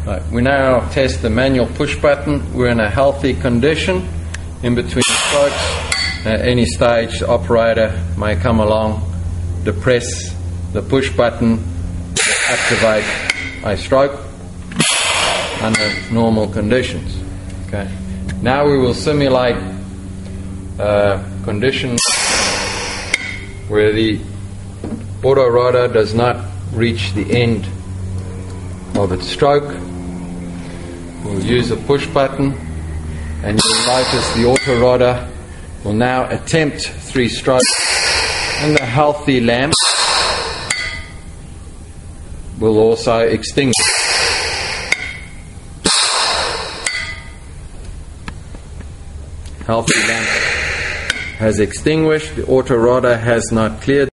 Right, we now test the manual push button. We're in a healthy condition. In between strokes, at any stage, the operator may come along, depress the push button, activate a stroke under normal conditions. Okay. Now we will simulate conditions where the autorotor does not reach the end of its stroke. We'll use a push button, and you'll notice the autorotor will now attempt 3 strokes, and the healthy lamp will also extinguish. Healthy lamp has extinguished, the autorotor has not cleared.